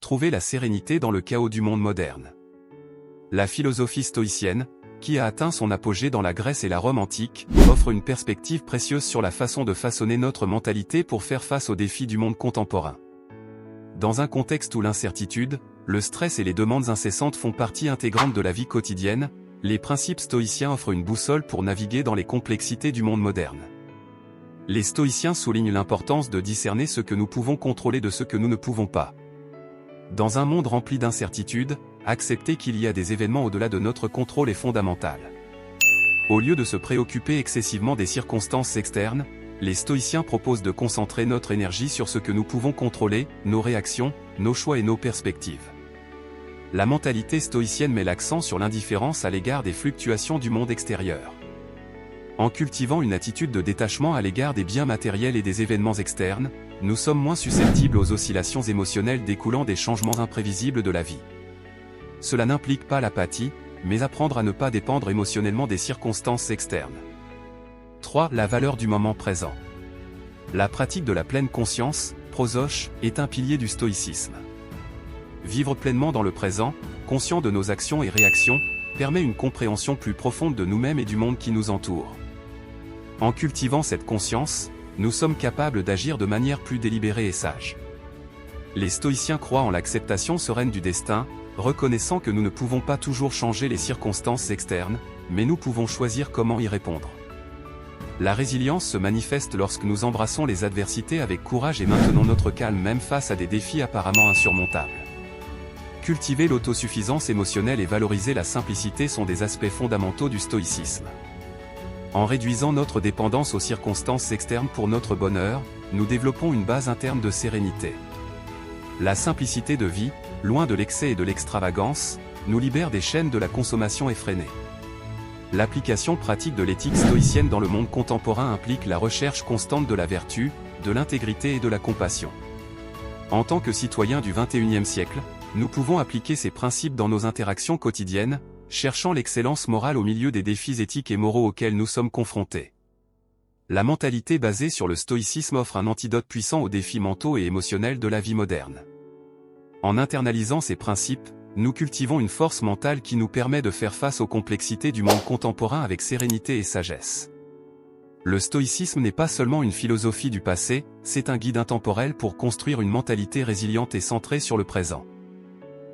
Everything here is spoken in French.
trouver la sérénité dans le chaos du monde moderne. La philosophie stoïcienne, qui a atteint son apogée dans la Grèce et la Rome antique, offre une perspective précieuse sur la façon de façonner notre mentalité pour faire face aux défis du monde contemporain. Dans un contexte où l'incertitude, le stress et les demandes incessantes font partie intégrante de la vie quotidienne, les principes stoïciens offrent une boussole pour naviguer dans les complexités du monde moderne. Les stoïciens soulignent l'importance de discerner ce que nous pouvons contrôler de ce que nous ne pouvons pas. Dans un monde rempli d'incertitudes, accepter qu'il y a des événements au-delà de notre contrôle est fondamental. Au lieu de se préoccuper excessivement des circonstances externes, les stoïciens proposent de concentrer notre énergie sur ce que nous pouvons contrôler, nos réactions, nos choix et nos perspectives. La mentalité stoïcienne met l'accent sur l'indifférence à l'égard des fluctuations du monde extérieur. En cultivant une attitude de détachement à l'égard des biens matériels et des événements externes, nous sommes moins susceptibles aux oscillations émotionnelles découlant des changements imprévisibles de la vie. Cela n'implique pas l'apathie, mais apprendre à ne pas dépendre émotionnellement des circonstances externes. 3. La valeur du moment présent. La pratique de la pleine conscience, prosoche, est un pilier du stoïcisme. Vivre pleinement dans le présent, conscient de nos actions et réactions, permet une compréhension plus profonde de nous-mêmes et du monde qui nous entoure. En cultivant cette conscience, nous sommes capables d'agir de manière plus délibérée et sage. Les stoïciens croient en l'acceptation sereine du destin, reconnaissant que nous ne pouvons pas toujours changer les circonstances externes, mais nous pouvons choisir comment y répondre. La résilience se manifeste lorsque nous embrassons les adversités avec courage et maintenons notre calme même face à des défis apparemment insurmontables. Cultiver l'autosuffisance émotionnelle et valoriser la simplicité sont des aspects fondamentaux du stoïcisme. En réduisant notre dépendance aux circonstances externes pour notre bonheur, nous développons une base interne de sérénité. La simplicité de vie, loin de l'excès et de l'extravagance, nous libère des chaînes de la consommation effrénée. L'application pratique de l'éthique stoïcienne dans le monde contemporain implique la recherche constante de la vertu, de l'intégrité et de la compassion. En tant que citoyens du XXIe siècle, nous pouvons appliquer ces principes dans nos interactions quotidiennes, cherchant l'excellence morale au milieu des défis éthiques et moraux auxquels nous sommes confrontés. La mentalité basée sur le stoïcisme offre un antidote puissant aux défis mentaux et émotionnels de la vie moderne. En internalisant ces principes, nous cultivons une force mentale qui nous permet de faire face aux complexités du monde contemporain avec sérénité et sagesse. Le stoïcisme n'est pas seulement une philosophie du passé, c'est un guide intemporel pour construire une mentalité résiliente et centrée sur le présent.